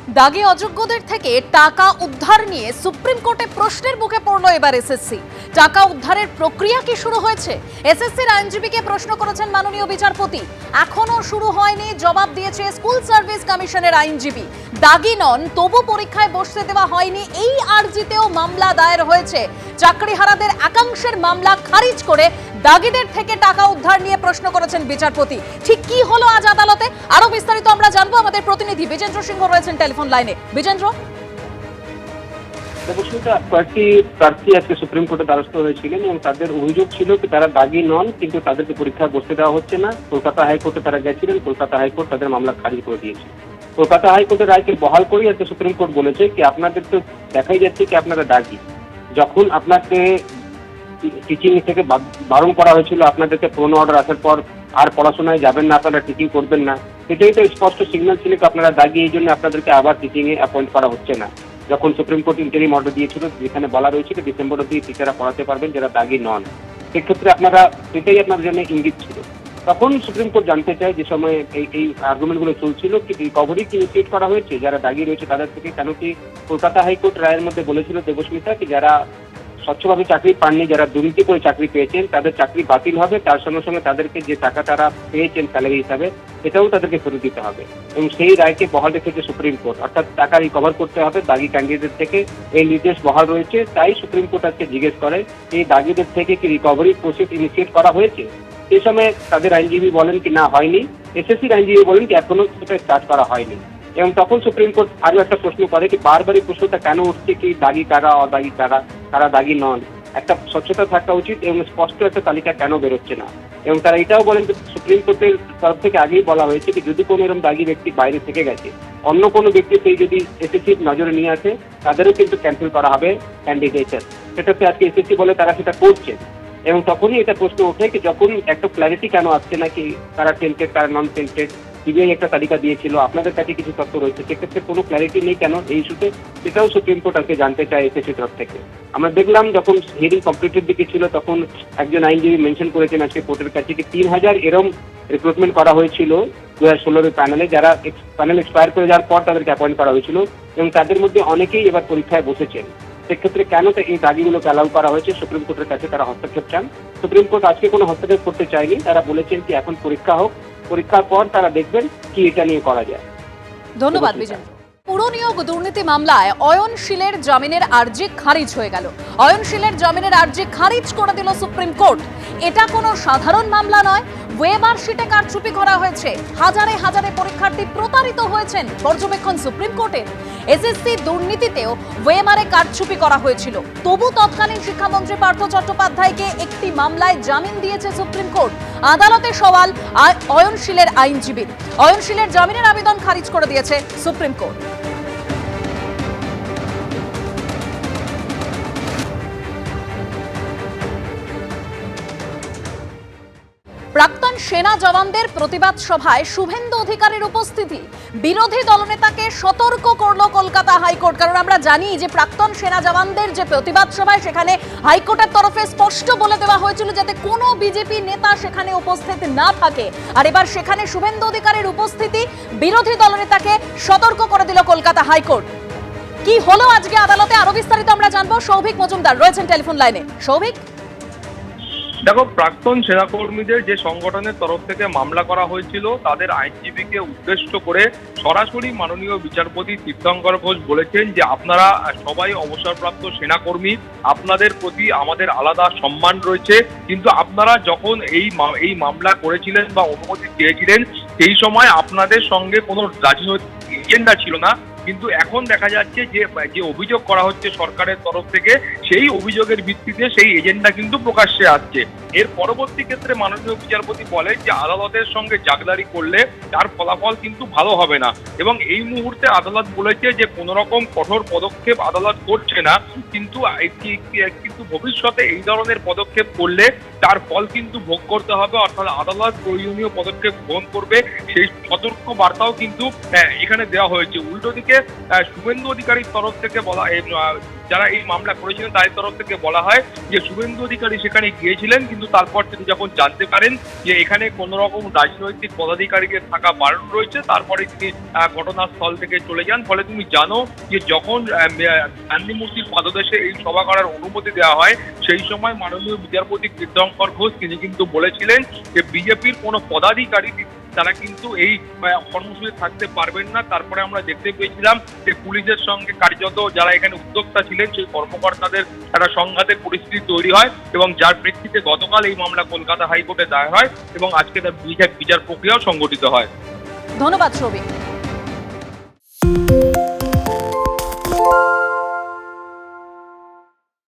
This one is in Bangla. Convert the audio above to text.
দাগি অযোগ্যদের থেকে টাকা উদ্ধার নিয়ে সুপ্রিম কোর্টে প্রশ্নের মুখে পড়ল এবার এসএসসি। টাকা উদ্ধারের প্রক্রিয়া কি শুরু হয়েছে? এসএসসির আইনজীবীকে প্রশ্ন করেছেন মাননীয় বিচারপতি। এখনো শুরু হয়নি, জবাব দিয়েছে স্কুল সার্ভিস কমিশনের আইনজীবী। দাগি নন, তবু পরীক্ষায় বসতে দেওয়া হয়নি, এই আর্জিতেও মামলা দায়ের হয়েছে। চাকরিহারাদের একাংশের মামলা খারিজ করে দাগিদের থেকে টাকা উদ্ধার নিয়ে প্রশ্ন করেছেন বিচারপতি। ঠিক কি হলো আজ আদালতে, আরো বিস্তারিত আমরা জানবো। আমাদের প্রতিনিধি বিজেন্দ্র সিংহ রয়েছেন টেলিফোন লাইনে। বিজেন্দ্র, কয়েকটি প্রার্থী আজকে সুপ্রিম কোর্টে দ্বারস্থ হয়েছিলেন এবং তাদের অভিযোগ ছিল যে তারা দাগি নন, কিন্তু তাদেরকে পরীক্ষায় বসতে দেওয়া হচ্ছে না। কলকাতা হাইকোর্টে তারা গেছিলেন, কলকাতা হাইকোর্ট তাদের মামলা খারিজ করে দিয়েছে। কলকাতা হাইকোর্টের রায়কে বহাল করে আজকে সুপ্রিম কোর্ট বলেছে কি আপনাদের তো দেখাই যাচ্ছে কি আপনারা দাগি। যখন আপনাকে টিচিং থেকে বারণ করা হয়েছিল, আপনাদেরকে পুরনো অর্ডার আসার পর আর পড়াশোনায় যাবেন না, আপনারা টিচিং করবেন না, সেটাই তো স্পষ্ট সিগন্যাল ছিল কি আপনারা দাগি, এই জন্য আপনাদেরকে আবার টিচিং এ অ্যাপয়েন্ট করা হচ্ছে না। যখন সুপ্রিম কোর্ট ইন্টারিম অর্ডার দিয়েছিল যেখানে বলা রয়েছিল ডিসেম্বর অব্দি টিচাররা পড়াতে পারবেন যারা দাগি নন, সেক্ষেত্রে আপনারা সেটাই আপনাদের জন্য ইঙ্গিত ছিল। তখন সুপ্রিম কোর্ট জানতে চায় যে সময় এই আর্গুমেন্টগুলো চলছিল কি রিকভারি কি ইনিশিয়েট করা হয়েছে যারা দাগি রয়েছে তাদের থেকে, কেন কি কলকাতা হাইকোর্ট রায়ের মধ্যে বলেছিল দেবস্মিতা কি যারা স্বচ্ছভাবে চাকরি পাননি, যারা দুর্নীতি করে চাকরি পেয়েছেন তাদের চাকরি বাতিল হবে, তার সঙ্গে সঙ্গে তাদেরকে যে টাকা তারা পেয়েছেন স্যালারি হিসাবে সেটাও তাদেরকে ফেরত দিতে হবে। এবং সেই রায়কে বহাল রেখেছে সুপ্রিম কোর্ট, অর্থাৎ টাকা রিকভার করতে হবে দাগি ক্যান্ডিডেট থেকে, এই নির্দেশ বহাল রয়েছে। তাই সুপ্রিম কোর্ট আজকে জিজ্ঞেস করে এই দাগিদের থেকে কি রিকভারি প্রসেস ইনিশিয়েট করা হয়েছে। সেই সময় তাদের আইনজীবী বলেন কি না হয়নি, এসএসসির আইনজীবী বলেন কি এখনো সেটা স্টার্ট করা হয়নি। এবং তখন সুপ্রিম কোর্ট আরো একটা প্রশ্ন করে কি বারবারই প্রশ্নটা কেন উঠছে কি দাগি কারা, অদাগি কারা, কারা দাগি নন, একটা স্বচ্ছতা থাকা উচিত এবং স্পষ্ট একটা তালিকা কেন বেরোচ্ছে না। এবং তারা এটাও বলেন যে সুপ্রিম কোর্টের তরফ থেকে আগেই বলা হয়েছে কি যদি কোনো এরকম দাগি ব্যক্তি বাইরে থেকে গেছে, অন্য কোনো ব্যক্তি সেই যদি এসএসসির নজরে নিয়ে আসে তাদেরও কিন্তু ক্যান্সেল করা হবে ক্যান্ডিডেটের। সেটাতে আজকে এসএসসি বলে তারা সেটা করছে। এবং তখনই এটা প্রশ্ন ওঠে কি যখন একটা ক্ল্যারিটি কেন আসছে না কি তারা টেন্টেড কারা নন টেন্টেড, সিবিআই একটা তালিকা দিয়েছিল, আপনাদের কাছে কিছু তথ্য রয়েছে, সেক্ষেত্রে কোনো ক্ল্যারিটি নেই কেন এই ইস্যুতে, সেটাও সুপ্রিম কোর্ট আজকে জানতে চায় এসএসসি তরফ থেকে। আমরা দেখলাম যখন হিয়ারিং কমপ্লিটের দিকে ছিল তখন একজন আইনজীবী মেনশন করেছেন আজকে কোর্টের কাছে কি 3000 এরম রিক্রুটমেন্ট করা হয়েছিল 2016 প্যানেলে, যারা প্যানেল এক্সপায়ার করে যাওয়ার পর তাদেরকে অ্যাপয়েন্ট করা হয়েছিল এবং তাদের মধ্যে অনেকেই এবার পরীক্ষায় বসেছেন। সেক্ষেত্রে কেন এই দাগিগুলোকে অ্যালাউ করা হয়েছে, সুপ্রিম কোর্টের কাছে তারা হস্তক্ষেপ চান। সুপ্রিম কোর্ট আজকে কোনো হস্তক্ষেপ করতে চায়নি, তারা বলেছেন কি এখন পরীক্ষা হোক, পরীক্ষার পর তারা দেখবেন কি এটা নিয়ে করা যায়। ধন্যবাদ বিজেন্দ্র। পুরনিয়োগ দুর্নীতি মামলায় অয়নশীলের জামিনের আর্জি খারিজ হয়ে গেল। অয়নশীলের জামিনের আর্জি খারিজ করে দিল সুপ্রিম কোর্ট। এটা কোনো সাধারণ মামলা নয়, ওয়েমার শিটে কারচুপি করা হয়েছে, হাজারে হাজারে পরীক্ষার্থী প্রতারিত হয়েছেন, পর্যবেক্ষণ সুপ্রিম কোর্টের। এসএসসি দুর্নীতিতেও ওয়েমারে কারচুপি করা হয়েছিল, তবু তৎকালীন শিক্ষামন্ত্রী পার্থ চট্টোপাধ্যায়কে একটি মামলায় জামিন দিয়েছে সুপ্রিম কোর্ট। আদালতে সওয়াল অয়নশীলের আইনজীবীর। অয়নশীলের জামিনের আবেদন খারিজ করে দিয়েছে সুপ্রিম কোর্ট। প্রাক্তন সেনা জওয়ানদের প্রতিবাদ সভায় শুভেন্দু অধিকারীর উপস্থিতি, বিরোধী দলনেতাকে সতর্ক করলো কলকাতা হাইকোর্ট। কারণ আমরা জানি যে প্রাক্তন সেনা জওয়ানদের যে প্রতিবাদ সভায় সেখানে হাইকোর্টের তরফে স্পষ্ট বলে দেওয়া হয়েছিল যাতে কোনো বিজেপি নেতা সেখানে উপস্থিত না থাকে। আর এবার সেখানে শুভেন্দু অধিকারীর উপস্থিতি, বিরোধী দলনেতাকে সতর্ক করে দিল কলকাতা হাইকোর্ট। কি হলো আজকে আদালতে, আরো বিস্তারিত আমরা জানবো। সৌভিক মজুমদার রয়েছেন টেলিফোন লাইনে। সৌভিক, দেখো, প্রাক্তন সেনাকর্মীদের যে সংগঠনের তরফ থেকে মামলা করা হয়েছিল তাদের আইনজীবীকে উদ্দেশ্য করে সরাসরি মাননীয় বিচারপতি তীর্থঙ্কর ঘোষ বলেছেন যে আপনারা সবাই অবসরপ্রাপ্ত সেনাকর্মী, আপনাদের প্রতি আমাদের আলাদা সম্মান রয়েছে, কিন্তু আপনারা যখন এই মামলা করেছিলেন বা অনুমতি চেয়েছিলেন সেই সময় আপনাদের সঙ্গে কোনো রাজনৈতিক এজেন্ডা ছিল না। কিন্তু এখন দেখা যাচ্ছে যে অভিযোগ করা হচ্ছে সরকারের তরফ থেকে, সেই অভিযোগের ভিত্তিতে সেই এজেন্ডা কিন্তু প্রকাশ্যে আসছে। এর পরবর্তী ক্ষেত্রে মাননীয় বিচারপতি বলেন যে আদালতের সঙ্গে জাগদারি করলে তার ফলাফল কিন্তু ভালো হবে না, এবং এই মুহূর্তে আদালত বলেছে যে কোনো রকম কঠোর পদক্ষেপ আদালত করছে না, কিন্তু ভবিষ্যতে এই ধরনের পদক্ষেপ করলে তার ফল কিন্তু ভোগ করতে হবে, অর্থাৎ আদালত প্রয়োজনীয় পদক্ষেপ গ্রহণ করবে সেই সতর্ক বার্তাও কিন্তু এখানে দেওয়া হয়েছে। উল্টো দিকে শুভেন্দু অধিকারীর তরফ থেকে বলা, যারা এই মামলা করেছিলেন তাদের তরফ থেকে বলা হয় যে শুভেন্দু অধিকারী সেখানে গিয়েছিলেন, কিন্তু তারপর তিনি যখন জানতে পারেন যে এখানে কোনো রকম রাজনৈতিক পদাধিকারীদের থাকা বারণ রয়েছে, তারপরে তিনি ঘটনাস্থল থেকে চলে যান। ফলে তুমি জানো যে যখন গান্ধীমূর্তির পাদদেশে এই সভা করার অনুমতি দেওয়া হয়, সেই সময় মাননীয় বিচারপতি তীর্থঙ্কর ঘোষ তিনি কিন্তু বলেছিলেন যে বিজেপির কোনো পদাধিকারী তারা কিন্তু এই কর্মসূচি থাকতে পারবেন না। তারপরে আমরা দেখতে পেয়েছিলাম যে পুলিশের সঙ্গে কার্যত যারা এখানে উদ্যোক্তা ছিলেন সেই কর্মকর্তাদের একটা সংঘাতের পরিস্থিতি তৈরি হয়, এবং যার প্রেক্ষিতে গতকাল এই মামলা কলকাতা হাইকোর্টে দায়ের হয় এবং আজকে তার বিচার প্রক্রিয়াও সংগঠিত হয়। ধন্যবাদ সৌভিক।